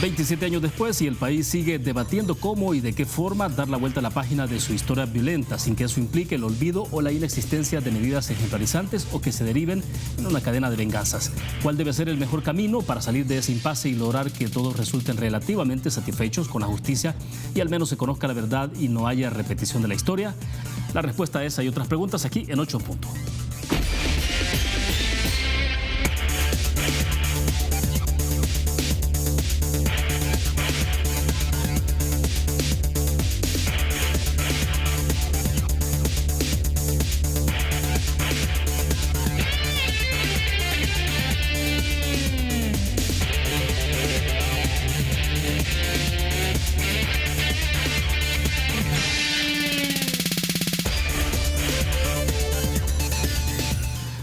27 años después y el país sigue debatiendo cómo y de qué forma dar la vuelta a la página de su historia violenta sin que eso implique el olvido o la inexistencia de medidas ejemplarizantes o que se deriven en una cadena de venganzas. ¿Cuál debe ser el mejor camino para salir de ese impasse y lograr que todos resulten relativamente satisfechos con la justicia y al menos se conozca la verdad y no haya repetición de la historia? La respuesta a esa y otras preguntas aquí en 8 en Punto.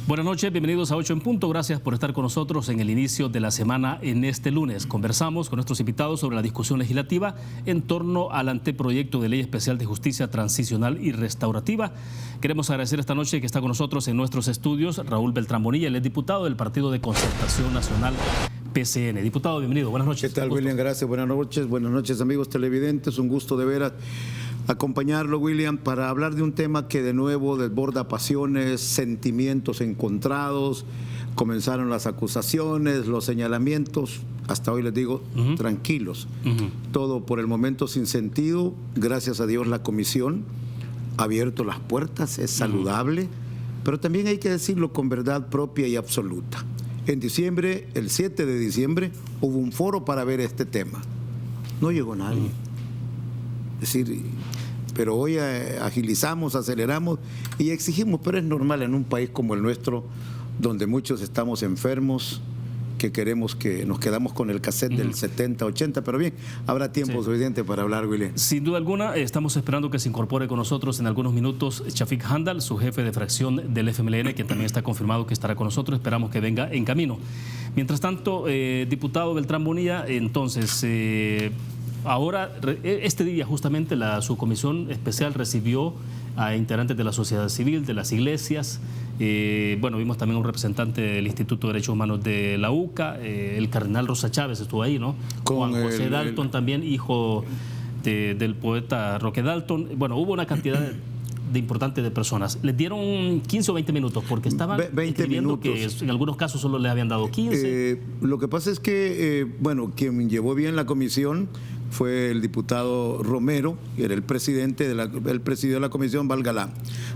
Buenas noches, bienvenidos a 8 en Punto. Gracias por estar con nosotros en el inicio de la semana en este lunes. Conversamos con nuestros invitados sobre la discusión legislativa en torno al anteproyecto de ley especial de justicia transicional y restaurativa. Queremos agradecer esta noche que está con nosotros en nuestros estudios Raúl Beltrán Bonilla, el diputado del Partido de Concertación Nacional, PCN. Diputado, bienvenido. Buenas noches. ¿Qué tal, William? Gracias. Buenas noches, amigos televidentes. Un gusto de veras acompañarlo, William, para hablar de un tema que de nuevo desborda pasiones, sentimientos encontrados. Comenzaron las acusaciones, los señalamientos. Hasta hoy les digo, tranquilos. Todo por el momento sin sentido. Gracias a Dios la comisión ha abierto las puertas, es saludable, pero también hay que decirlo con verdad propia y absoluta. En diciembre, el 7 de diciembre, hubo un foro para ver este tema. No llegó nadie. Es decir, pero hoy agilizamos, aceleramos y exigimos, pero es normal en un país como el nuestro, donde muchos estamos enfermos, que queremos que nos quedamos con el cassette del 70, 80, pero bien, habrá tiempo suficiente para hablar, William. Sin duda alguna, estamos esperando que se incorpore con nosotros en algunos minutos Shafiq Handal, su jefe de fracción del FMLN, que también está confirmado que estará con nosotros. Esperamos que venga en camino. Mientras tanto, diputado Beltrán Bonilla, entonces, ahora, este día justamente la subcomisión especial recibió a integrantes de la sociedad civil, de las iglesias. Bueno, vimos también a un representante del Instituto de Derechos Humanos de la UCA, el cardenal Rosa Chávez estuvo ahí, ¿no? Juan José Dalton también, hijo del poeta Roque Dalton. Bueno, hubo una cantidad de importante de personas. Les dieron 15 o 20 minutos porque estaban 20 minutos. Que en algunos casos solo les habían dado 15. Lo que pasa es que, bueno, quien llevó bien la comisión fue el diputado Romero, que era el presidente él presidió la comisión, valga la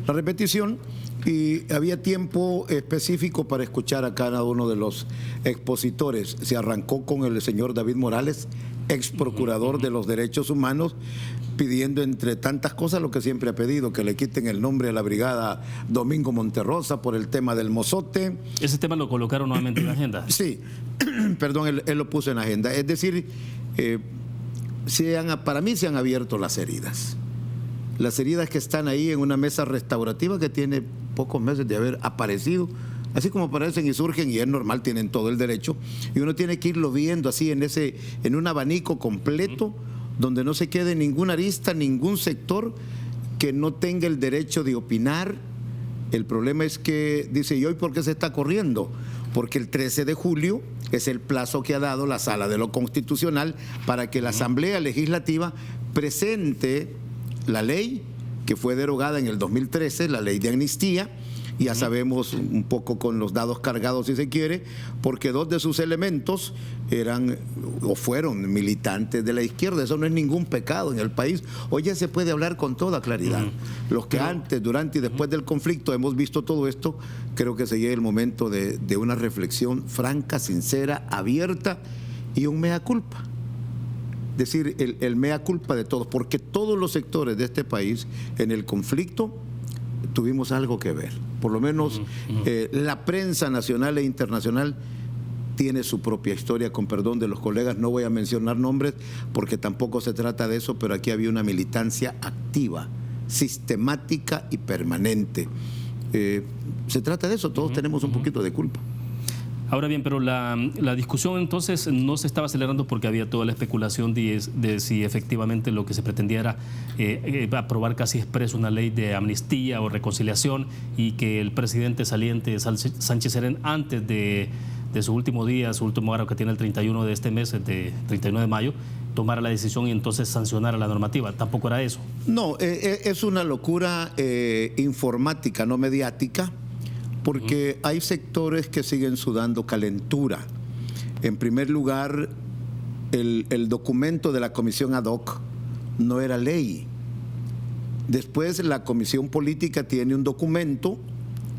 repetición, y había tiempo específico para escuchar a cada uno de los expositores. Se arrancó con el señor David Morales, ex procurador de los derechos humanos, pidiendo entre tantas cosas lo que siempre ha pedido, que le quiten el nombre a la brigada Domingo Monterrosa por el tema del mozote. ¿Ese tema lo colocaron nuevamente en la agenda? Sí, perdón, él lo puso en la agenda. Es decir, para mí se han abierto las heridas que están ahí en una mesa restaurativa que tiene pocos meses de haber aparecido, así como aparecen y surgen, y es normal, tienen todo el derecho, y uno tiene que irlo viendo así en un abanico completo, donde no se quede ninguna arista, ningún sector que no tenga el derecho de opinar. El problema es que, dice, ¿y hoy por qué se está corriendo? Porque el 13 de julio es el plazo que ha dado la Sala de lo Constitucional para que la Asamblea Legislativa presente la ley que fue derogada en el 2013, la ley de amnistía. Y ya sabemos un poco con los dados cargados, si se quiere, porque dos de sus elementos eran o fueron militantes de la izquierda. Eso no es ningún pecado en el país. Hoy ya se puede hablar con toda claridad. Los que antes, durante y después del conflicto hemos visto todo esto, creo que se llega el momento de una reflexión franca, sincera, abierta y un mea culpa. Es decir, el mea culpa de todos, porque todos los sectores de este país en el conflicto tuvimos algo que ver. Por lo menos la prensa nacional e internacional tiene su propia historia, con perdón de los colegas, no voy a mencionar nombres porque tampoco se trata de eso, pero aquí había una militancia activa, sistemática y permanente. Se trata de eso, todos tenemos un poquito de culpa. Ahora bien, pero la discusión entonces no se estaba acelerando porque había toda la especulación de si efectivamente lo que se pretendía era aprobar casi expreso una ley de amnistía o reconciliación, y que el presidente saliente Sánchez Serén, antes de de su último día, su último hora que tiene el 31 de este mes, de 31 de mayo, tomara la decisión y entonces sancionara la normativa. Tampoco era eso. No, es una locura informática, no mediática, porque hay sectores que siguen sudando calentura. En primer lugar, el documento de la comisión ad hoc no era ley. Después, la comisión política tiene un documento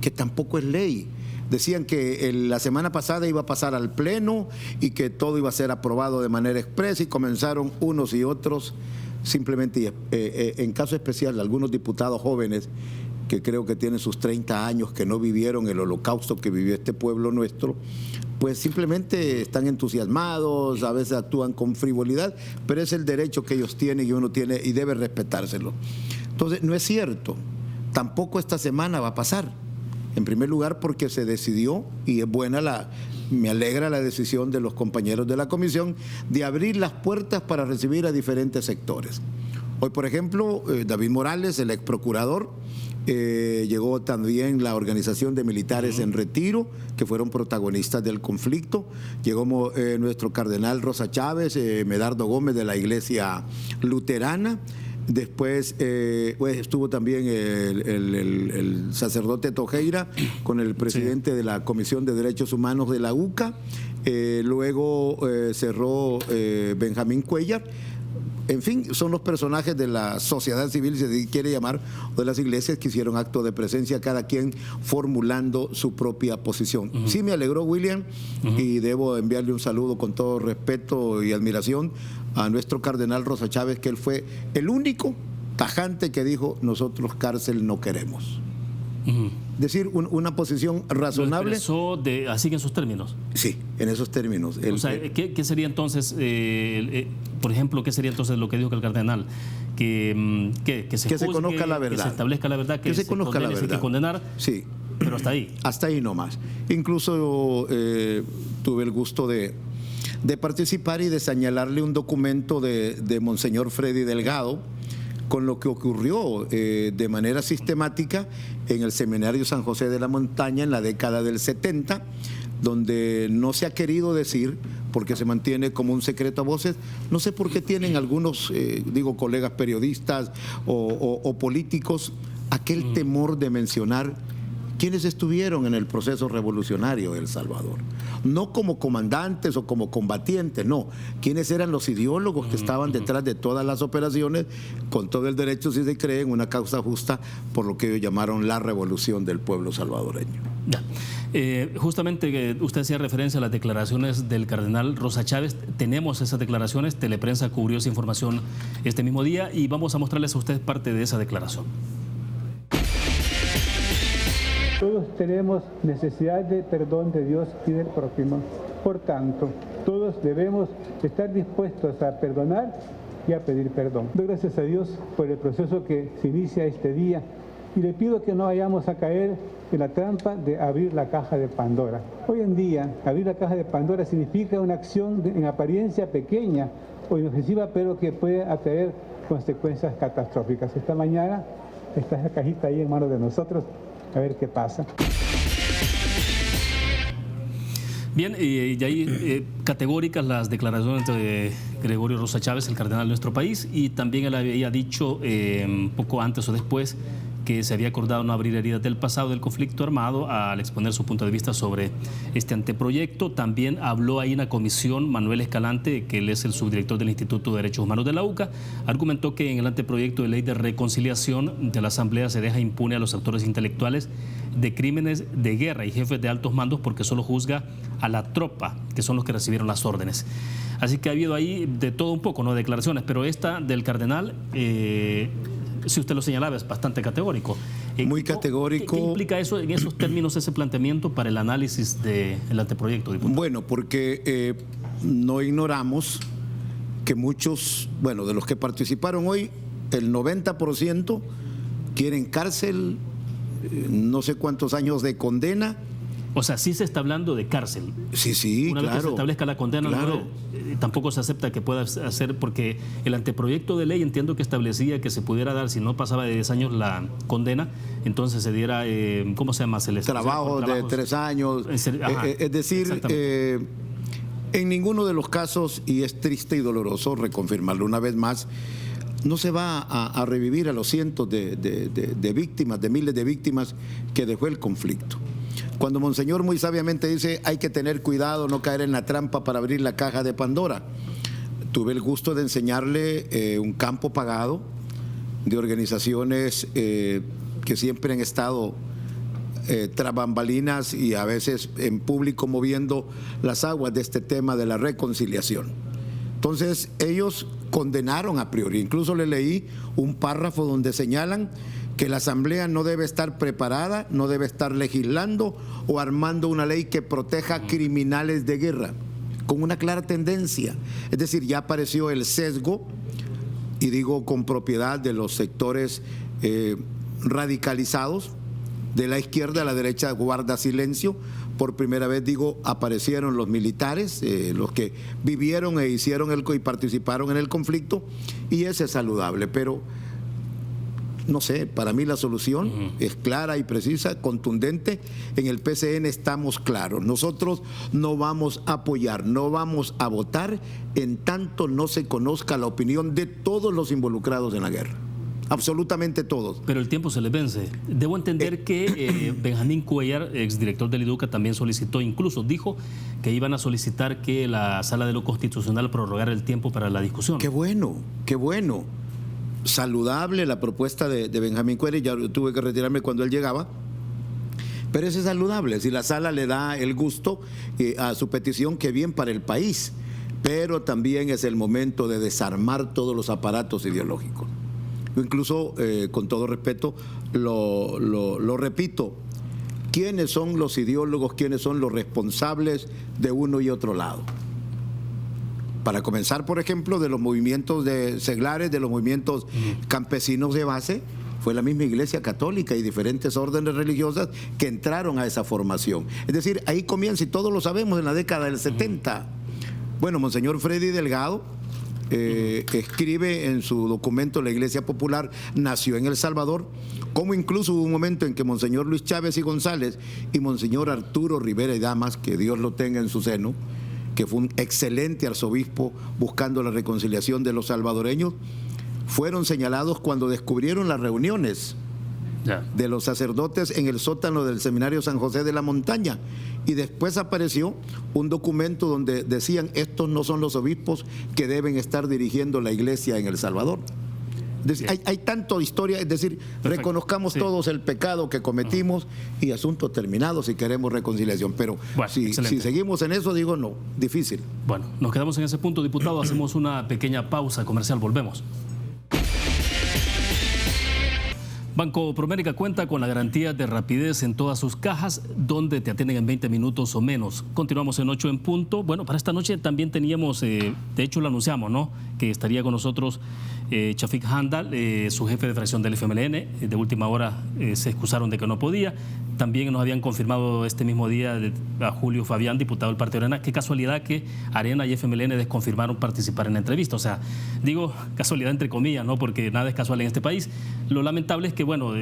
que tampoco es ley. Decían que la semana pasada iba a pasar al Pleno y que todo iba a ser aprobado de manera expresa, y comenzaron unos y otros simplemente, en caso especial, algunos diputados jóvenes que creo que tienen sus 30 años, que no vivieron el holocausto que vivió este pueblo nuestro, pues simplemente están entusiasmados, a veces actúan con frivolidad, pero es el derecho que ellos tienen y uno tiene y debe respetárselo. Entonces, no es cierto, tampoco esta semana va a pasar. En primer lugar, porque se decidió, y es buena me alegra la decisión de los compañeros de la comisión, de abrir las puertas para recibir a diferentes sectores. Hoy, por ejemplo, David Morales, el ex procurador, llegó también la organización de militares en retiro, que fueron protagonistas del conflicto. Llegó nuestro cardenal Rosa Chávez, Medardo Gómez de la Iglesia Luterana. Después estuvo también el sacerdote Tojeira con el presidente de la Comisión de Derechos Humanos de la UCA. Luego cerró Benjamín Cuellar. En fin, son los personajes de la sociedad civil, si se quiere llamar, o de las iglesias, que hicieron acto de presencia, cada quien formulando su propia posición. Sí me alegró, William, y debo enviarle un saludo con todo respeto y admiración a nuestro cardenal Rosa Chávez, que él fue el único tajante que dijo: nosotros cárcel no queremos. Decir, una posición razonable. ¿Así que en esos términos? Sí, en esos términos. O sea, ¿qué sería entonces, por ejemplo, qué sería entonces lo que dijo el cardenal? Que se conozca la verdad. Que se establezca la verdad, que se conozca la verdad. Hay que condenar, sí. Pero hasta ahí. Hasta ahí nomás. Incluso tuve el gusto de participar y de señalarle un documento de Monseñor Freddy Delgado, con lo que ocurrió de manera sistemática en el Seminario San José de la Montaña en la década del 70, donde no se ha querido decir, porque se mantiene como un secreto a voces. No sé por qué tienen algunos, colegas periodistas o políticos, aquel temor de mencionar quienes estuvieron en el proceso revolucionario de El Salvador. No como comandantes o como combatientes, no. Quienes eran los ideólogos que estaban detrás de todas las operaciones, con todo el derecho, si se cree, en una causa justa, por lo que ellos llamaron la revolución del pueblo salvadoreño. Ya. Justamente usted hacía referencia a las declaraciones del cardenal Rosa Chávez. Tenemos esas declaraciones, Teleprensa cubrió esa información este mismo día y vamos a mostrarles a ustedes parte de esa declaración. Todos tenemos necesidad de perdón de Dios y del prójimo. Por tanto, todos debemos estar dispuestos a perdonar y a pedir perdón. Doy gracias a Dios por el proceso que se inicia este día y le pido que no vayamos a caer en la trampa de abrir la caja de Pandora. Hoy en día, abrir la caja de Pandora significa una acción en apariencia pequeña o inofensiva, pero que puede atraer consecuencias catastróficas. Esta mañana está esa cajita ahí en manos de nosotros. A ver qué pasa. Bien, y ahí categóricas las declaraciones de Gregorio Rosa Chávez, el cardenal de nuestro país, y también él había dicho poco antes o después que se había acordado no abrir heridas del pasado del conflicto armado al exponer su punto de vista sobre este anteproyecto. También habló ahí en la comisión Manuel Escalante, que él es el subdirector del Instituto de Derechos Humanos de la UCA, argumentó que en el anteproyecto de ley de reconciliación de la Asamblea se deja impune a los autores intelectuales de crímenes de guerra y jefes de altos mandos porque solo juzga a la tropa, que son los que recibieron las órdenes. Así que ha habido ahí de todo un poco, ¿no?, declaraciones, pero esta del cardenal, si usted lo señalaba, es bastante categórico. Muy categórico. ¿Qué implica eso en esos términos, ese planteamiento para el análisis del anteproyecto, diputado? Bueno, porque no ignoramos que muchos, de los que participaron hoy, el 90% quieren cárcel, no sé cuántos años de condena O sea, sí se está hablando de cárcel. Sí, Una vez que se establezca la condena, claro. Tampoco se acepta que pueda hacer, porque el anteproyecto de ley entiendo que establecía que se pudiera dar, si no pasaba de 10 años la condena, entonces se diera, ¿cómo se llama? Trabajo de 3 años. Es decir, en ninguno de los casos, y es triste y doloroso reconfirmarlo una vez más, no se va a revivir a los cientos de víctimas, de miles de víctimas que dejó el conflicto. Cuando Monseñor muy sabiamente dice hay que tener cuidado, no caer en la trampa para abrir la caja de Pandora, tuve el gusto de enseñarle un campo pagado de organizaciones que siempre han estado tras bambalinas y a veces en público moviendo las aguas de este tema de la reconciliación. Entonces ellos condenaron a priori, incluso le leí un párrafo donde señalan que la Asamblea no debe estar preparada, no debe estar legislando o armando una ley que proteja criminales de guerra, con una clara tendencia. Es decir, ya apareció el sesgo, y digo con propiedad, de los sectores radicalizados, de la izquierda a la derecha guarda silencio. Por primera vez, digo, aparecieron los militares, los que vivieron e hicieron y participaron en el conflicto, y ese es saludable, pero no sé, para mí la solución es clara y precisa, contundente. En el PCN estamos claros. Nosotros no vamos a apoyar, no vamos a votar en tanto no se conozca la opinión de todos los involucrados en la guerra. Absolutamente todos. Pero el tiempo se les vence. Debo entender que Benjamín Cuellar, exdirector del IDUCA, también solicitó, incluso dijo que iban a solicitar que la Sala de lo Constitucional prorrogara el tiempo para la discusión. Qué bueno, qué bueno. Saludable la propuesta de Benjamín Cuellar, ya tuve que retirarme cuando él llegaba, pero eso es saludable. Si la sala le da el gusto a su petición, qué bien para el país, pero también es el momento de desarmar todos los aparatos ideológicos. Yo incluso, con todo respeto, lo repito, ¿quiénes son los ideólogos, quiénes son los responsables de uno y otro lado? Para comenzar, por ejemplo, de los movimientos de seglares, de los movimientos campesinos de base, fue la misma Iglesia Católica y diferentes órdenes religiosas que entraron a esa formación. Es decir, ahí comienza, y todos lo sabemos, en la década del 70. Bueno, Monseñor Freddy Delgado escribe en su documento La Iglesia Popular nació en El Salvador, como incluso hubo un momento en que Monseñor Luis Chávez y González y Monseñor Arturo Rivera y Damas, que Dios lo tenga en su seno, que fue un excelente arzobispo buscando la reconciliación de los salvadoreños, fueron señalados cuando descubrieron las reuniones de los sacerdotes en el sótano del Seminario San José de la Montaña, y después apareció un documento donde decían estos no son los obispos que deben estar dirigiendo la iglesia en El Salvador. Es decir, hay tanto de historia, es decir, reconozcamos todos el pecado que cometimos y asunto terminado si queremos reconciliación. Pero bueno, si seguimos en eso, digo no, difícil. Bueno, nos quedamos en ese punto, diputado. Hacemos una pequeña pausa comercial, volvemos. Banco Promérica cuenta con la garantía de rapidez en todas sus cajas, donde te atienden en 20 minutos o menos. Continuamos en 8 en punto. Bueno, para esta noche también teníamos, de hecho lo anunciamos, ¿no?, que estaría con nosotros Chafik Handal, su jefe de fracción del FMLN. De última hora se excusaron de que no podía. También nos habían confirmado este mismo día a Julio Fabián, diputado del Partido Arena. Qué casualidad que Arena y FMLN desconfirmaron participar en la entrevista. O sea, digo casualidad entre comillas, ¿no?, porque nada es casual en este país. Lo lamentable es que, bueno,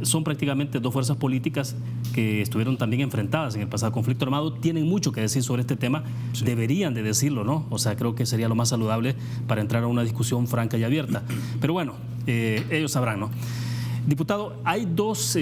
son prácticamente dos fuerzas políticas que estuvieron también enfrentadas en el pasado conflicto armado, tienen mucho que decir sobre este tema, deberían de decirlo, ¿no? O sea, creo que sería lo más saludable para entrar a una discusión franca y abierta. Pero bueno, ellos sabrán, ¿no? Diputado, hay dos,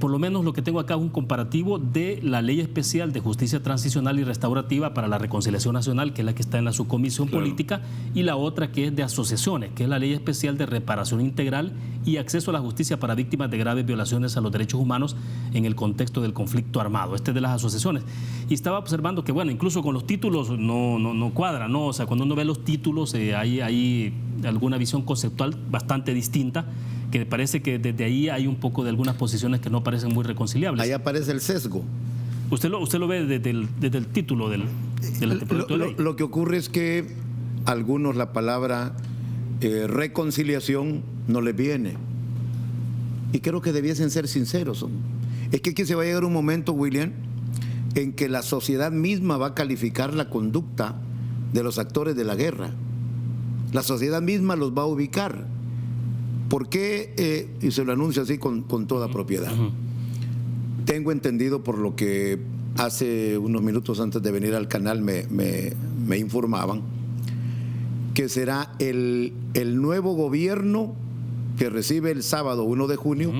por lo menos lo que tengo acá es un comparativo de la Ley Especial de Justicia Transicional y Restaurativa para la Reconciliación Nacional, que es la que está en la subcomisión política, y la otra que es de asociaciones, que es la Ley Especial de Reparación Integral y Acceso a la Justicia para Víctimas de Graves Violaciones a los Derechos Humanos en el contexto del conflicto armado. Este es de las asociaciones. Y estaba observando que, bueno, incluso con los títulos no cuadra, ¿no? O sea, cuando uno ve los títulos hay alguna visión conceptual bastante distinta, que parece que desde ahí hay un poco de algunas posiciones que no parecen muy reconciliables. Ahí aparece el sesgo. ¿Usted lo ve desde el título del anteproyecto de ley? Lo que ocurre es que a algunos la palabra reconciliación no les viene. Y creo que debiesen ser sinceros. Es que aquí se va a llegar un momento, William, en que la sociedad misma va a calificar la conducta de los actores de la guerra. La sociedad misma los va a ubicar. ¿Por qué? Y se lo anuncio así con toda propiedad. Tengo entendido, por lo que hace unos minutos antes de venir al canal me informaban, que será el nuevo gobierno que recibe el sábado 1 de junio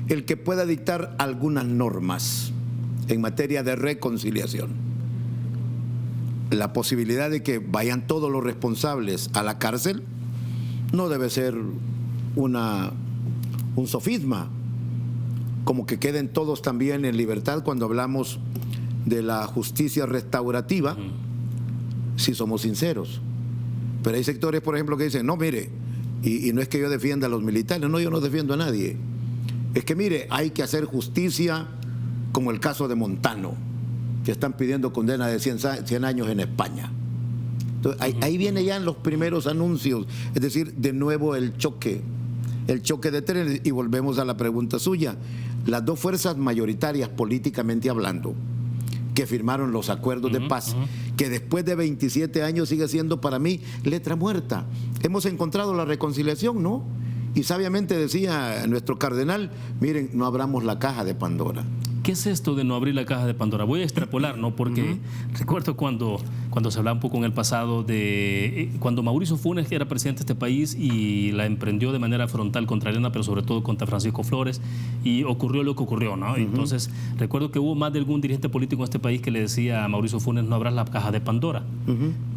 el que pueda dictar algunas normas en materia de reconciliación. La posibilidad de que vayan todos los responsables a la cárcel no debe ser un sofisma, como que queden todos también en libertad cuando hablamos de la justicia restaurativa, si somos sinceros. Pero hay sectores, por ejemplo, que dicen, no, mire, y no es que yo defienda a los militares, no, yo no defiendo a nadie. Es que, mire, hay que hacer justicia como el caso de Montano, que están pidiendo condena de 100 años en España. Entonces, ahí vienen ya los primeros anuncios, es decir, de nuevo el choque de trenes. Y volvemos a la pregunta suya. Las dos fuerzas mayoritarias políticamente hablando, que firmaron los acuerdos de paz, que después de 27 años sigue siendo para mí letra muerta. Hemos encontrado la reconciliación, ¿no? Y sabiamente decía nuestro cardenal, miren, no abramos la caja de Pandora. ¿Qué es esto de no abrir la caja de Pandora? Voy a extrapolar, ¿no? Porque recuerdo cuando se hablaba un poco en el pasado de cuando Mauricio Funes era presidente de este país y la emprendió de manera frontal contra Elena, pero sobre todo contra Francisco Flores, y ocurrió lo que ocurrió, ¿no? Entonces, recuerdo que hubo más de algún dirigente político en este país que le decía a Mauricio Funes, no abras la caja de Pandora.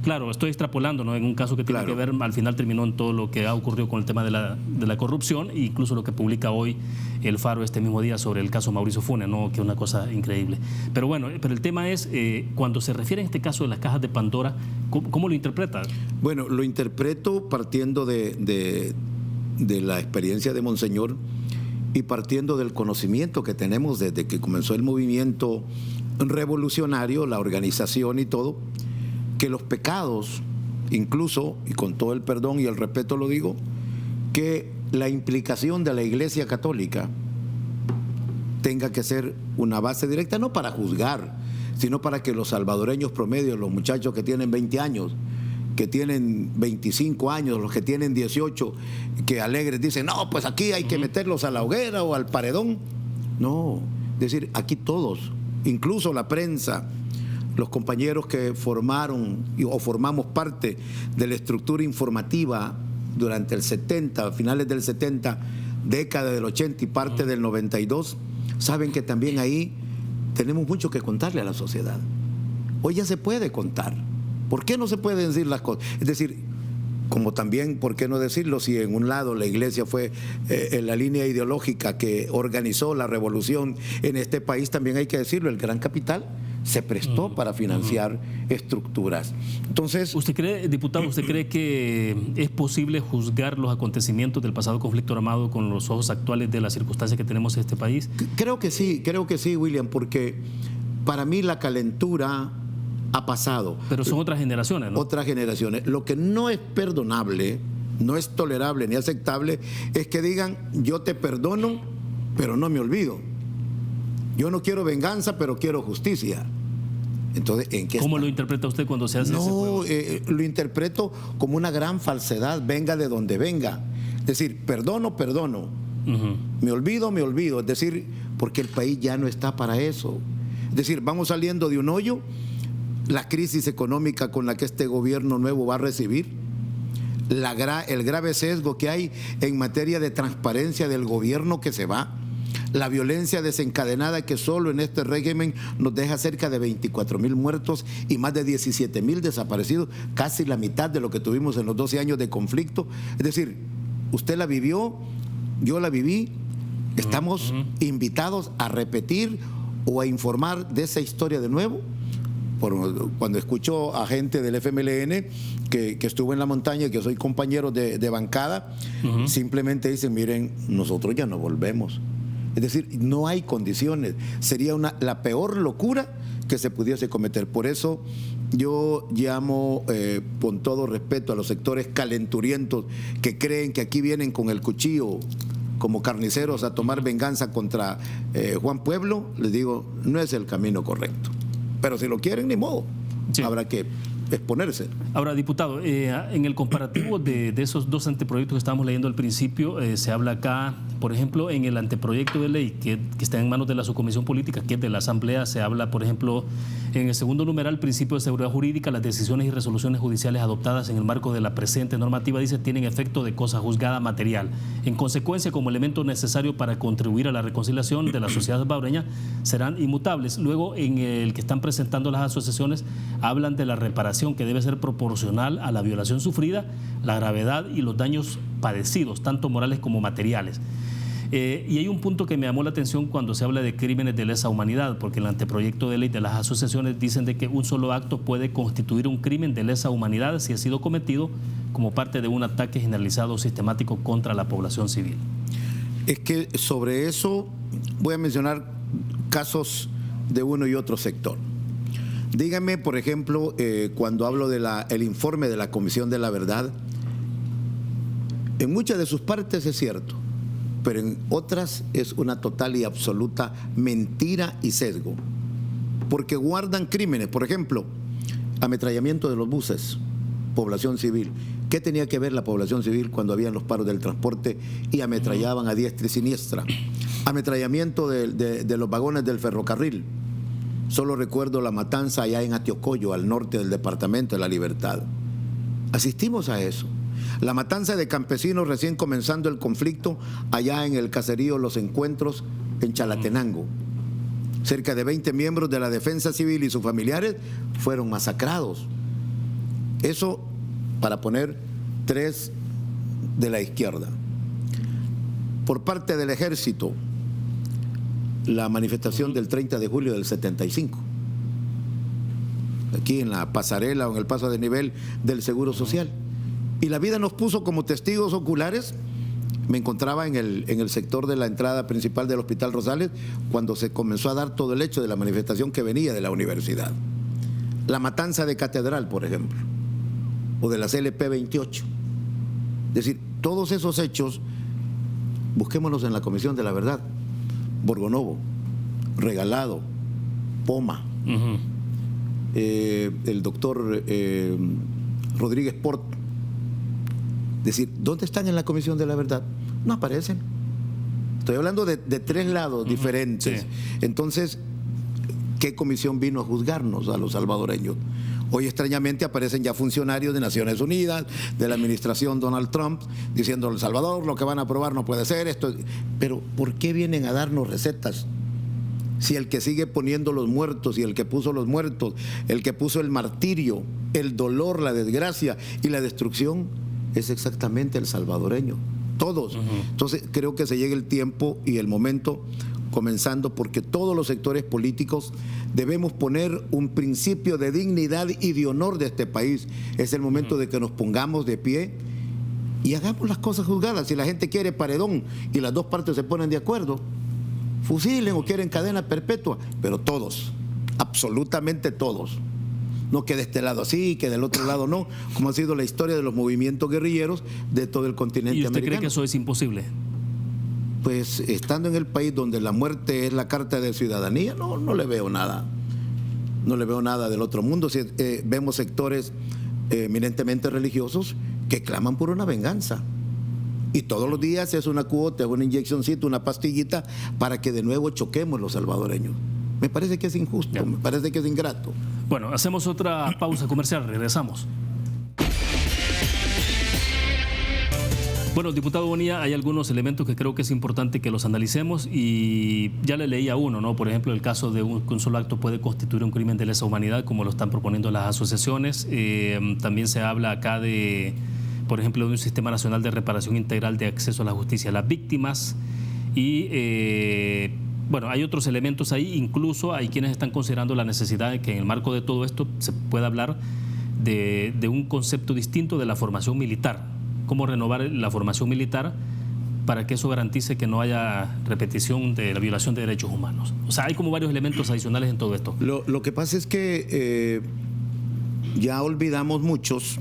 Claro, estoy extrapolando, ¿no? En un caso que tiene que ver, al final terminó en todo lo que ha ocurrido con el tema de la corrupción, e incluso lo que publica hoy El Faro este mismo día sobre el caso Mauricio Funes, ¿no? Que es una cosa increíble. Pero bueno, pero el tema es, cuando se refiere a este caso de las cajas de Pandora, ¿cómo lo interpreta? Bueno, lo interpreto partiendo de la experiencia de Monseñor y partiendo del conocimiento que tenemos desde que comenzó el movimiento revolucionario, la organización y todo, que los pecados, incluso, y con todo el perdón y el respeto lo digo, que la implicación de la Iglesia Católica tenga que ser una base directa, no para juzgar, sino para que los salvadoreños promedios, los muchachos que tienen 20 años, que tienen 25 años, los que tienen 18, que alegres dicen, no, pues aquí hay que meterlos a la hoguera o al paredón. No, es decir, aquí todos, incluso la prensa, los compañeros que formaron o formamos parte de la estructura informativa durante el 70, finales del 70, década del 80 y parte del 92, saben que también ahí tenemos mucho que contarle a la sociedad. Hoy ya se puede contar. ¿Por qué no se pueden decir las cosas? Es decir, como también, ¿por qué no decirlo si en un lado la Iglesia fue en la línea ideológica que organizó la revolución en este país? También hay que decirlo, el gran capital se prestó para financiar estructuras. Entonces, ¿usted cree, diputado, que es posible juzgar los acontecimientos del pasado conflicto armado con los ojos actuales de las circunstancias que tenemos en este país? Creo que sí, William, porque para mí la calentura ha pasado. Pero son otras generaciones, ¿no? Otras generaciones. Lo que no es perdonable, no es tolerable ni aceptable, es que digan, yo te perdono, pero no me olvido. Yo no quiero venganza, pero quiero justicia. Entonces, ¿en qué ¿Cómo está? lo interpreta usted cuando se hace ese juego? Lo interpreto como una gran falsedad, venga de donde venga. Es decir, perdono, me olvido. Es decir, porque el país ya no está para eso. Es decir, vamos saliendo de un hoyo, la crisis económica con la que este gobierno nuevo va a recibir, el grave sesgo que hay en materia de transparencia del gobierno que se va, la violencia desencadenada que solo en este régimen nos deja cerca de 24,000 muertos y más de 17,000 desaparecidos, casi la mitad de lo que tuvimos en los 12 años de conflicto. Es decir, usted la vivió, yo la viví, estamos invitados a repetir o a informar de esa historia de nuevo. Cuando escucho a gente del FMLN que estuvo en la montaña, que soy compañero de bancada, simplemente dicen, miren, nosotros ya no volvemos. Es decir, no hay condiciones. Sería la peor locura que se pudiese cometer. Por eso yo llamo, con todo respeto, a los sectores calenturientos que creen que aquí vienen con el cuchillo como carniceros a tomar venganza contra Juan Pueblo, les digo, no es el camino correcto. pero si lo quieren, ni modo. Sí. Habrá que exponerse. Ahora, diputado, en el comparativo de esos dos anteproyectos que estábamos leyendo al principio, se habla acá, por ejemplo, en el anteproyecto de ley que está en manos de la subcomisión política, que es de la Asamblea, se habla, por ejemplo, en el segundo numeral, principio de seguridad jurídica, las decisiones y resoluciones judiciales adoptadas en el marco de la presente normativa, dice, tienen efecto de cosa juzgada material. En consecuencia, como elemento necesario para contribuir a la reconciliación de la sociedad salvadoreña, serán inmutables. Luego, en el que están presentando las asociaciones, hablan de la reparación que debe ser proporcional a la violación sufrida, la gravedad y los daños padecidos, tanto morales como materiales. Y hay un punto que me llamó la atención cuando se habla de crímenes de lesa humanidad, porque el anteproyecto de ley de las asociaciones dicen de que un solo acto puede constituir un crimen de lesa humanidad si ha sido cometido como parte de un ataque generalizado o sistemático contra la población civil. Es que sobre eso voy a mencionar casos de uno y otro sector. Dígame, por ejemplo, cuando hablo del informe de la Comisión de la Verdad, en muchas de sus partes es cierto, pero en otras es una total y absoluta mentira y sesgo, porque guardan crímenes, por ejemplo, ametrallamiento de los buses, población civil. ¿Qué tenía que ver la población civil cuando habían los paros del transporte y ametrallaban a diestra y siniestra? Ametrallamiento de los vagones del ferrocarril. Solo recuerdo la matanza allá en Atiocoyo, al norte del departamento de La Libertad. Asistimos a eso. La matanza de campesinos recién comenzando el conflicto allá en el caserío Los Encuentros, en Chalatenango. Cerca de 20 miembros de la Defensa Civil y sus familiares fueron masacrados. Eso para poner 3 de la izquierda. Por parte del Ejército, la manifestación del 30 de julio del 75, aquí en la pasarela o en el paso de nivel del Seguro Social. Y la vida nos puso como testigos oculares. Me encontraba en el sector de la entrada principal del Hospital Rosales cuando se comenzó a dar todo el hecho de la manifestación que venía de la universidad. La matanza de Catedral, por ejemplo, o de la CLP 28. Es decir, todos esos hechos, busquémonos en la Comisión de la Verdad. Borgonovo, Regalado, Poma, el doctor Rodríguez Port. Es decir, ¿dónde están en la Comisión de la Verdad? No aparecen. Estoy hablando de 3 lados diferentes. Sí. Entonces, ¿qué comisión vino a juzgarnos a los salvadoreños? Hoy extrañamente aparecen ya funcionarios de Naciones Unidas, de la administración Donald Trump, diciendo El Salvador, lo que van a aprobar no puede ser esto. Pero ¿por qué vienen a darnos recetas? Si el que sigue poniendo los muertos y el que puso los muertos, el que puso el martirio, el dolor, la desgracia y la destrucción es exactamente el salvadoreño. Todos. Entonces creo que se llega el tiempo y el momento, comenzando porque todos los sectores políticos debemos poner un principio de dignidad y de honor de este país. Es el momento de que nos pongamos de pie y hagamos las cosas juzgadas. Si la gente quiere paredón y las dos partes se ponen de acuerdo, fusilen o quieren cadena perpetua, pero todos, absolutamente todos. No que de este lado sí, que del otro lado no, como ha sido la historia de los movimientos guerrilleros de todo el continente americano. ¿Y usted cree que eso es imposible? Pues estando en el país donde la muerte es la carta de ciudadanía, no le veo nada. No le veo nada del otro mundo. Si, vemos sectores eminentemente religiosos que claman por una venganza. Y todos los días es una cuota, una inyeccióncita, una pastillita para que de nuevo choquemos los salvadoreños. Me parece que es injusto, me parece que es ingrato. Bueno, hacemos otra pausa comercial, regresamos. Bueno, diputado Bonilla, hay algunos elementos que creo que es importante que los analicemos y ya le leía uno, ¿no? Por ejemplo, el caso de que un solo acto puede constituir un crimen de lesa humanidad, como lo están proponiendo las asociaciones. También se habla acá de, por ejemplo, de un sistema nacional de reparación integral de acceso a la justicia a las víctimas y, bueno, hay otros elementos ahí. Incluso hay quienes están considerando la necesidad de que en el marco de todo esto se pueda hablar de un concepto distinto de la formación militar. Cómo renovar la formación militar para que eso garantice que no haya repetición de la violación de derechos humanos. O sea, hay como varios elementos adicionales en todo esto. Lo que pasa es que ya olvidamos muchos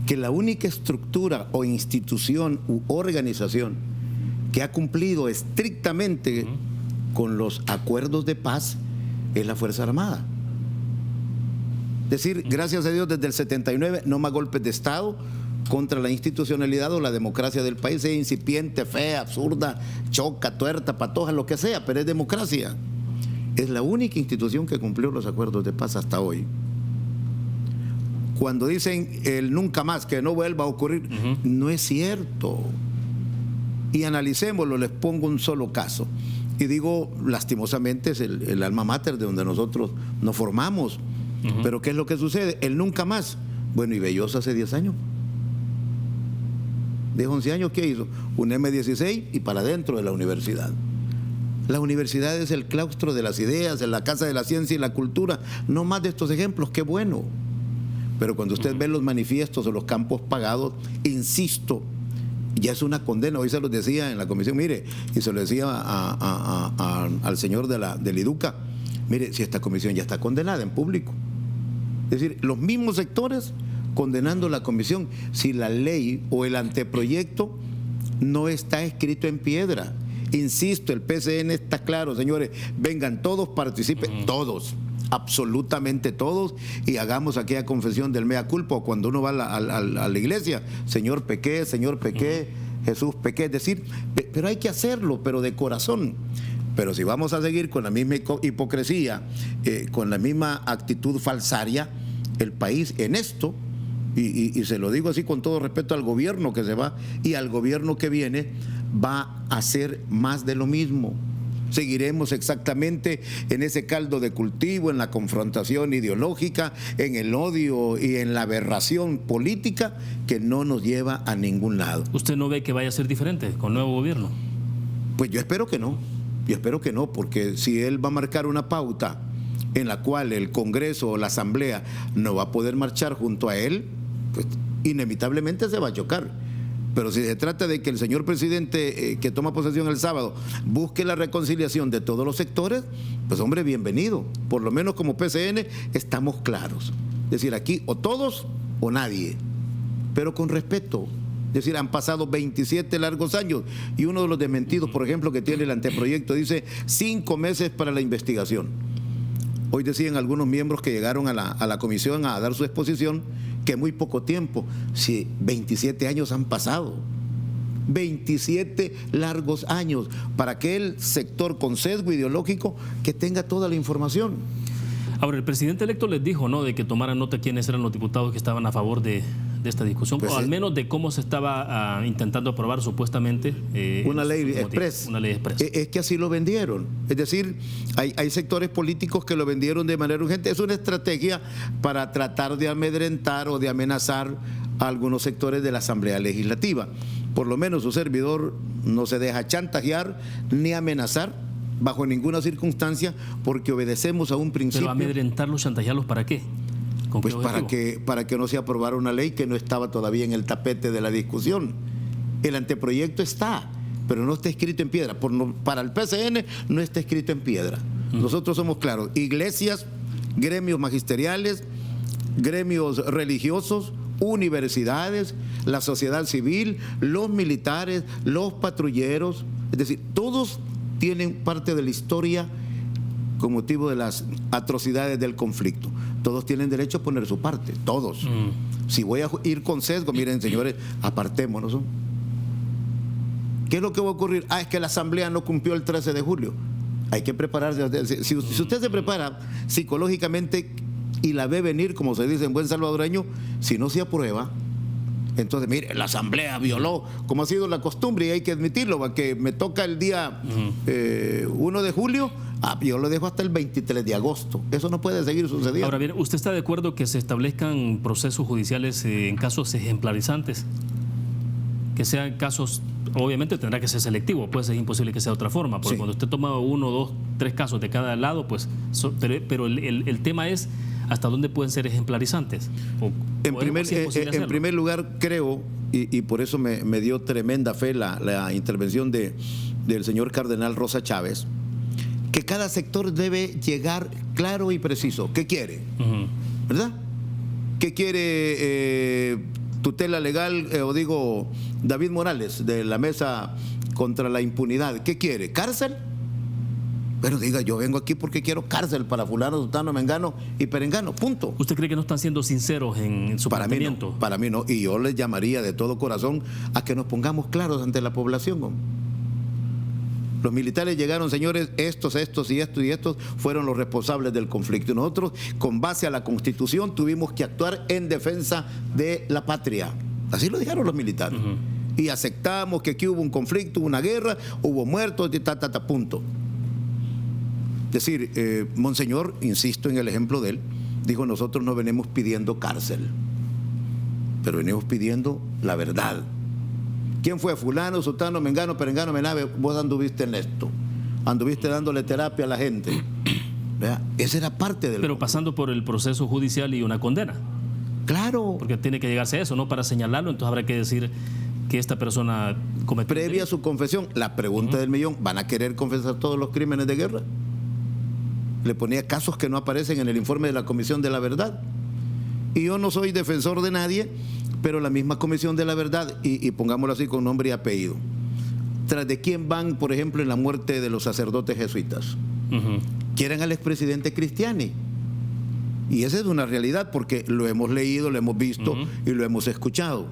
que la única estructura o institución u organización que ha cumplido estrictamente con los acuerdos de paz es la Fuerza Armada. Decir, gracias a Dios, desde el 79 no más golpes de Estado contra la institucionalidad o la democracia del país, es incipiente, fea, absurda, choca, tuerta, patoja, lo que sea, pero es democracia. Es la única institución que cumplió los acuerdos de paz hasta hoy. Cuando dicen el nunca más, que no vuelva a ocurrir, no es cierto. Y analicémoslo, les pongo un solo caso. Y digo, lastimosamente, es el alma mater de donde nosotros nos formamos. Pero ¿qué es lo que sucede? El nunca más. Bueno, y Belloso hace 10 años. De 11 años, ¿qué hizo? Un M16 y para adentro de la universidad. La universidad es el claustro de las ideas, es la casa de la ciencia y la cultura. No más de estos ejemplos, qué bueno. Pero cuando usted ve los manifiestos o los campos pagados, insisto, ya es una condena. Hoy se los decía en la comisión, mire, y se lo decía al señor del IDUCA, mire, si esta comisión ya está condenada en público. Es decir, los mismos sectores condenando la comisión, si la ley o el anteproyecto no está escrito en piedra. Insisto, el PCN está claro, señores, vengan todos, participen, todos, absolutamente todos, y hagamos aquella confesión del mea culpa cuando uno va a la iglesia, Señor pequé, Jesús pequé, es decir, pero hay que hacerlo, pero de corazón. Pero si vamos a seguir con la misma hipocresía, con la misma actitud falsaria, el país en esto, y se lo digo así con todo respeto al gobierno que se va y al gobierno que viene, va a hacer más de lo mismo. Seguiremos exactamente en ese caldo de cultivo, en la confrontación ideológica, en el odio y en la aberración política que no nos lleva a ningún lado. ¿Usted no ve que vaya a ser diferente con el nuevo gobierno? Pues yo espero que no. Yo espero que no, porque si él va a marcar una pauta en la cual el Congreso o la Asamblea no va a poder marchar junto a él, pues inevitablemente se va a chocar. Pero si se trata de que el señor presidente que toma posesión el sábado busque la reconciliación de todos los sectores, pues hombre, bienvenido. Por lo menos como PCN estamos claros. Es decir, aquí o todos o nadie, pero con respeto. Es decir, han pasado 27 largos años y uno de los desmentidos, por ejemplo, que tiene el anteproyecto dice 5 meses para la investigación. Hoy decían algunos miembros que llegaron a la comisión a dar su exposición que muy poco tiempo, si 27 años han pasado. 27 largos años para aquel sector con sesgo ideológico que tenga toda la información. Ahora, el presidente electo les dijo, ¿no?, de que tomaran nota quiénes eran los diputados que estaban a favor de esta discusión, pues o al menos de cómo se estaba intentando aprobar supuestamente una ley express. Una ley express. Es que así lo vendieron. Es decir, hay sectores políticos que lo vendieron de manera urgente. Es una estrategia para tratar de amedrentar o de amenazar a algunos sectores de la Asamblea Legislativa. Por lo menos su servidor no se deja chantajear ni amenazar bajo ninguna circunstancia, porque obedecemos a un principio. ¿Pero amedrentarlos, chantajearlos para qué? Pues para que no se aprobara una ley que no estaba todavía en el tapete de la discusión. El anteproyecto está, pero no está escrito en piedra. Para el PCN no está escrito en piedra. Nosotros somos claros. Iglesias, gremios magisteriales, gremios religiosos, universidades, la sociedad civil, los militares, los patrulleros, es decir, todos tienen parte de la historia con motivo de las atrocidades del conflicto. Todos tienen derecho a poner su parte, todos. Si voy a ir con sesgo, miren, señores, apartémonos. ¿Qué es lo que va a ocurrir? Es que la Asamblea no cumplió el 13 de julio. Hay que prepararse. Si usted se prepara psicológicamente y la ve venir, como se dice en buen salvadoreño, si no se aprueba, entonces, mire, la Asamblea violó, como ha sido la costumbre, y hay que admitirlo, que me toca el día 1 de julio, yo lo dejo hasta el 23 de agosto. Eso no puede seguir sucediendo. Ahora bien, ¿usted está de acuerdo que se establezcan procesos judiciales en casos ejemplarizantes? Que sean casos, obviamente tendrá que ser selectivo, pues es imposible que sea de otra forma, porque cuando usted toma 1, 2, 3 casos de cada lado, pues, pero el tema es hasta dónde pueden ser ejemplarizantes. En primer lugar, creo, y por eso me dio tremenda fe la intervención del señor cardenal Rosa Chávez, que cada sector debe llegar claro y preciso. ¿Qué quiere? ¿Verdad? ¿Qué quiere tutela legal, David Morales, de la Mesa contra la Impunidad? ¿Qué quiere? ¿Cárcel? Pero diga, yo vengo aquí porque quiero cárcel para fulano, sutano, mengano y perengano, punto. ¿Usted cree que no están siendo sinceros en su planteamiento? Para mí no, y yo les llamaría de todo corazón a que nos pongamos claros ante la población, hombre. Los militares llegaron, señores, estos y estos fueron los responsables del conflicto. Y nosotros, con base a la Constitución, tuvimos que actuar en defensa de la patria. Así lo dijeron los militares. Y aceptamos que aquí hubo un conflicto, una guerra, hubo muertos, punto. Es decir, Monseñor, insisto en el ejemplo de él, dijo, nosotros no venimos pidiendo cárcel, pero venimos pidiendo la verdad. ¿Quién fue? Fulano, sutano, mengano, perengano, menave, vos anduviste en esto, anduviste dándole terapia a la gente. ¿Vea? Esa era parte del... Pero pasando por el proceso judicial y una condena. Claro. Porque tiene que llegarse a eso, ¿no? Para señalarlo, entonces habrá que decir que esta persona cometió... Previa a su confesión, la pregunta del millón, ¿van a querer confesar todos los crímenes de guerra? Le ponía casos que no aparecen en el informe de la Comisión de la Verdad. Y yo no soy defensor de nadie, pero la misma Comisión de la Verdad, y pongámoslo así con nombre y apellido, ¿tras de quién van, por ejemplo, en la muerte de los sacerdotes jesuitas? Quieren al expresidente Cristiani. Y esa es una realidad porque lo hemos leído, lo hemos visto y lo hemos escuchado.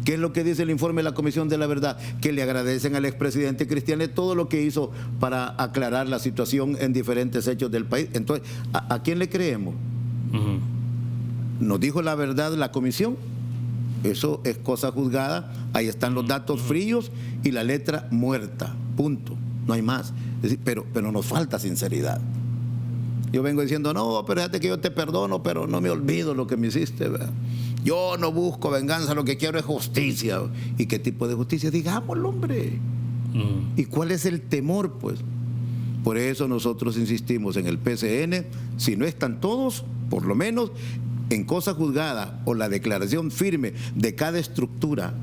¿Qué es lo que dice el informe de la Comisión de la Verdad? Que le agradecen al expresidente Cristiani todo lo que hizo para aclarar la situación en diferentes hechos del país. Entonces, ¿a quién le creemos? ¿Nos dijo la verdad la comisión? Eso es cosa juzgada, ahí están los datos fríos y la letra muerta, punto, no hay más. Es decir, pero nos falta sinceridad. Yo vengo diciendo, no, pero fíjate que yo te perdono, pero no me olvido lo que me hiciste, ¿verdad? Yo no busco venganza, lo que quiero es justicia. ¿Y qué tipo de justicia? Digámoslo, hombre. ¿Y cuál es el temor, pues? Por eso nosotros insistimos en el PCN, si no están todos, por lo menos en cosa juzgada o la declaración firme de cada estructura.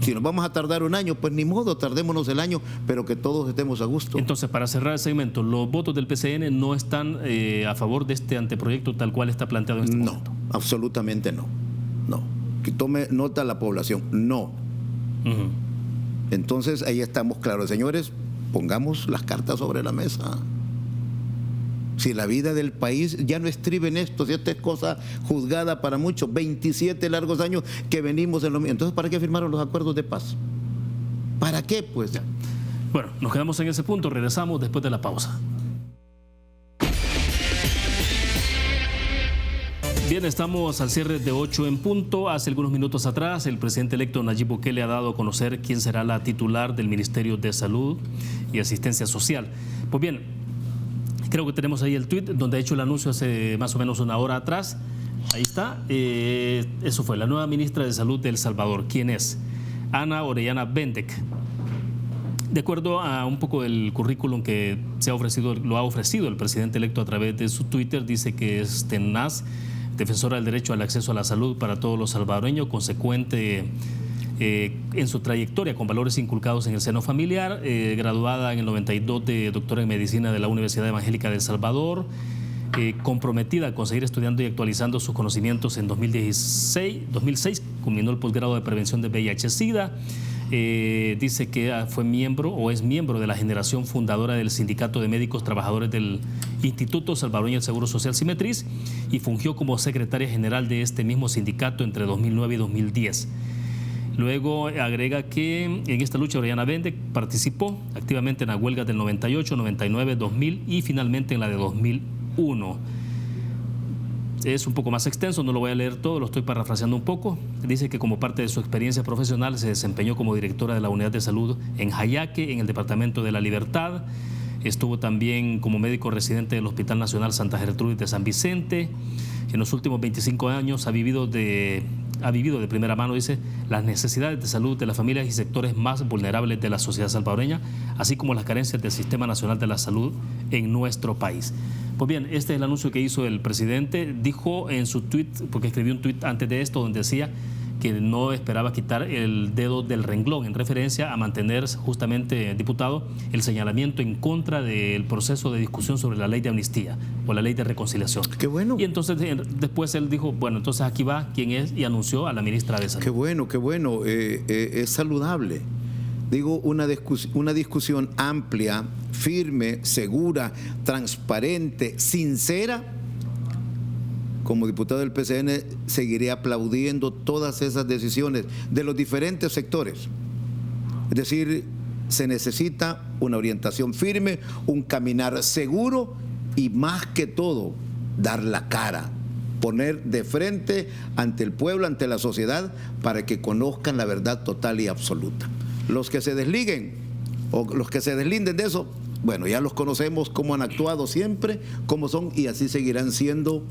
Si nos vamos a tardar un año, pues ni modo, tardémonos el año, pero que todos estemos a gusto. Entonces, para cerrar el segmento, ¿los votos del PCN no están a favor de este anteproyecto tal cual está planteado en este momento? No, absolutamente no. No. Que tome nota la población, no. Entonces, ahí estamos claros. Señores, pongamos las cartas sobre la mesa. Si la vida del país ya no estriba en esto, si esta es cosa juzgada para muchos, 27 largos años que venimos en lo mismo. Entonces, ¿para qué firmaron los acuerdos de paz? ¿Para qué, pues? Bueno, nos quedamos en ese punto, regresamos después de la pausa. Bien, estamos al cierre de 8 en punto. Hace algunos minutos atrás, el presidente electo Nayib Bukele ha dado a conocer quién será la titular del Ministerio de Salud y Asistencia Social. Pues bien, creo que tenemos ahí el tuit donde ha hecho el anuncio hace más o menos una hora atrás. Ahí está. Eso fue la nueva ministra de Salud de El Salvador. ¿Quién es? Ana Orellana Bendek. De acuerdo a un poco el currículum que lo ha ofrecido el presidente electo a través de su Twitter, dice que es tenaz, defensora del derecho al acceso a la salud para todos los salvadoreños, consecuente en su trayectoria con valores inculcados en el seno familiar, graduada en el 92 de doctora en medicina de la Universidad Evangélica de El Salvador, comprometida a conseguir estudiando y actualizando sus conocimientos en 2006, culminó el posgrado de prevención de VIH-Sida. Dice que fue miembro o es miembro de la generación fundadora del Sindicato de Médicos Trabajadores del Instituto Salvadoreño del Seguro Social Simetriz y fungió como secretaria general de este mismo sindicato entre 2009 y 2010. Luego agrega que en esta lucha Orellana Bendek participó activamente en las huelgas del 98, 99, 2000 y finalmente en la de 2001. Es un poco más extenso, no lo voy a leer todo, lo estoy parafraseando un poco. Dice que como parte de su experiencia profesional se desempeñó como directora de la Unidad de Salud en Jayaque, en el Departamento de la Libertad. Estuvo también como médico residente del Hospital Nacional Santa Gertrudis de San Vicente. En los últimos 25 años ha vivido de primera mano, dice, las necesidades de salud de las familias y sectores más vulnerables de la sociedad salvadoreña, así como las carencias del Sistema Nacional de la Salud en nuestro país. Pues bien, este es el anuncio que hizo el presidente. Dijo en su tuit, porque escribió un tuit antes de esto, donde decía que no esperaba quitar el dedo del renglón, en referencia a mantener justamente, diputado, el señalamiento en contra del proceso de discusión sobre la ley de amnistía o la ley de reconciliación. Qué bueno. Y entonces después él dijo, bueno, entonces aquí va quién es, y anunció a la ministra de Salud. Qué bueno, es saludable. digo una discusión amplia, firme, segura, transparente, sincera. Como diputado del PCN seguiré aplaudiendo todas esas decisiones de los diferentes sectores. Es decir, se necesita una orientación firme, un caminar seguro y más que todo, dar la cara, poner de frente ante el pueblo, ante la sociedad, para que conozcan la verdad total y absoluta. Los que se desliguen o los que se deslinden de eso, bueno, ya los conocemos cómo han actuado siempre, cómo son y así seguirán siendo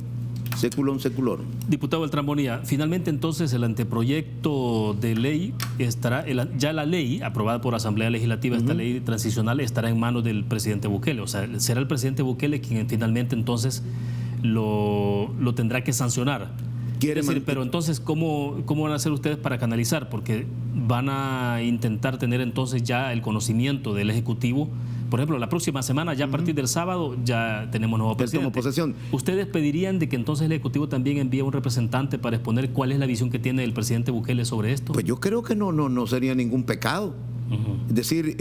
seculón seculorum. Diputado Beltrán Bonilla, finalmente entonces el anteproyecto de ley estará, ya la ley aprobada por Asamblea Legislativa, esta ley transicional estará en manos del presidente Bukele, o sea, será el presidente Bukele quien finalmente entonces lo tendrá que sancionar. Pero entonces, ¿cómo van a hacer ustedes para canalizar? Porque van a intentar tener entonces ya el conocimiento del Ejecutivo. Por ejemplo, la próxima semana, ya a partir del sábado, ya tenemos nuevo presidente. Posesión. ¿Ustedes pedirían de que entonces el Ejecutivo también envíe un representante para exponer cuál es la visión que tiene el presidente Bukele sobre esto? Pues yo creo que no sería ningún pecado. Es decir,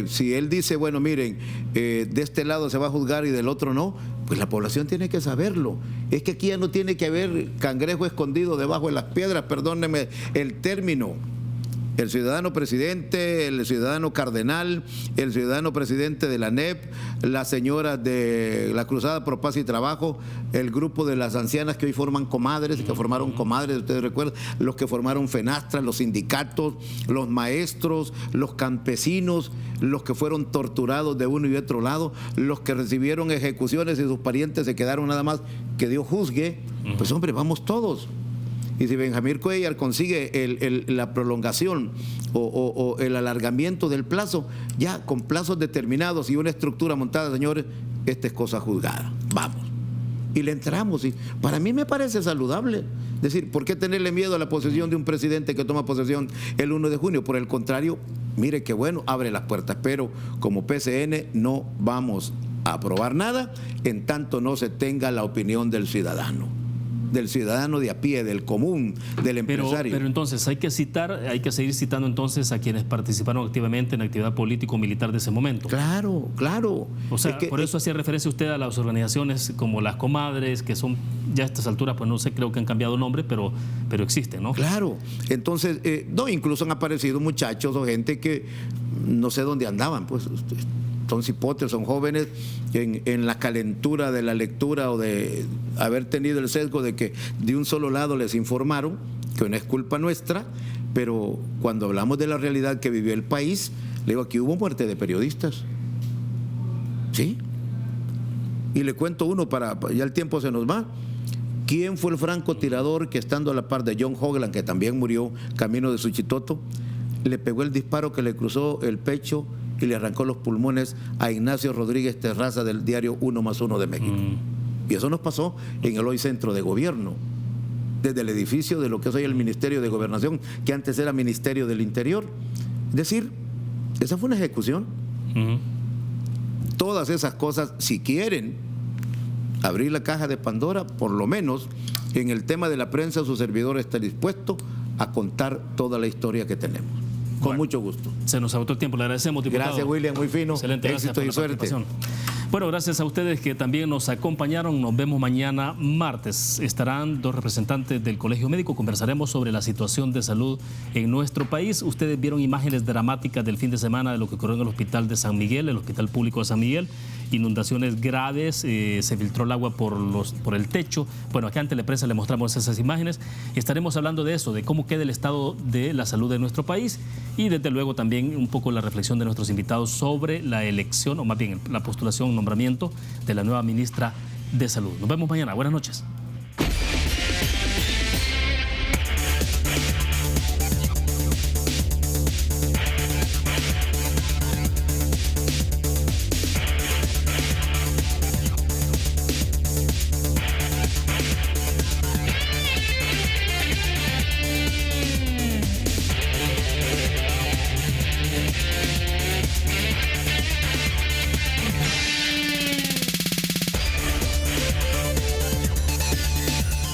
si él dice, bueno, miren, de este lado se va a juzgar y del otro no, pues la población tiene que saberlo. Es que aquí ya no tiene que haber cangrejo escondido debajo de las piedras, perdónenme el término. El ciudadano presidente, el ciudadano cardenal, el ciudadano presidente de la NEP, las señoras de la Cruzada por Paz y Trabajo, el grupo de las ancianas que hoy forman comadres, que formaron comadres, ustedes recuerdan, los que formaron FENASTRA, los sindicatos, los maestros, los campesinos, los que fueron torturados de uno y otro lado, los que recibieron ejecuciones y sus parientes se quedaron nada más que Dios juzgue. Pues hombre, vamos todos. Y si Benjamín Cuellar consigue la prolongación o el alargamiento del plazo, ya con plazos determinados y una estructura montada, señores, esta es cosa juzgada. Vamos. Y le entramos. Y para mí me parece saludable. Es decir, ¿por qué tenerle miedo a la posesión de un presidente que toma posesión el 1 de junio? Por el contrario, mire qué bueno, abre las puertas. Pero como PCN no vamos a aprobar nada en tanto no se tenga la opinión del ciudadano de a pie, del común, del empresario. Pero entonces hay que seguir citando entonces a quienes participaron activamente en la actividad político-militar de ese momento. Claro. O sea, por eso hacía referencia usted a las organizaciones como las comadres, que son ya a estas alturas, pues no sé, creo que han cambiado nombre, pero existen, ¿no? Claro. Entonces, incluso han aparecido muchachos o gente que no sé dónde andaban, pues son cipotes, son jóvenes en la calentura de la lectura o de haber tenido el sesgo de que de un solo lado les informaron, que no es culpa nuestra, pero cuando hablamos de la realidad que vivió el país, le digo, aquí hubo muerte de periodistas. ¿Sí? Y le cuento uno, ya el tiempo se nos va. ¿Quién fue el francotirador que estando a la par de John Hoagland, que también murió camino de Suchitoto, le pegó el disparo que le cruzó el pecho y le arrancó los pulmones a Ignacio Rodríguez Terraza del diario 1+1 de México? Y eso nos pasó en el hoy Centro de Gobierno, desde el edificio de lo que es hoy el Ministerio de Gobernación, que antes era Ministerio del Interior. Es decir, esa fue una ejecución. Todas esas cosas, si quieren abrir la caja de Pandora, por lo menos en el tema de la prensa, su servidor está dispuesto a contar toda la historia que tenemos. Con mucho gusto. Se nos agotó el tiempo, le agradecemos, diputado. Gracias, William, muy fino. Excelente, éxito y suerte. Bueno, gracias a ustedes que también nos acompañaron. Nos vemos mañana martes. Estarán dos representantes del Colegio Médico. Conversaremos sobre la situación de salud en nuestro país. Ustedes vieron imágenes dramáticas del fin de semana de lo que ocurrió en el hospital de San Miguel, el Hospital Público de San Miguel. Inundaciones graves, se filtró el agua por el techo. Bueno, aquí ante la prensa le mostramos esas imágenes. Estaremos hablando de eso, de cómo queda el estado de la salud de nuestro país y desde luego también un poco la reflexión de nuestros invitados sobre la elección, o más bien la postulación, nombramiento de la nueva ministra de Salud. Nos vemos mañana. Buenas noches.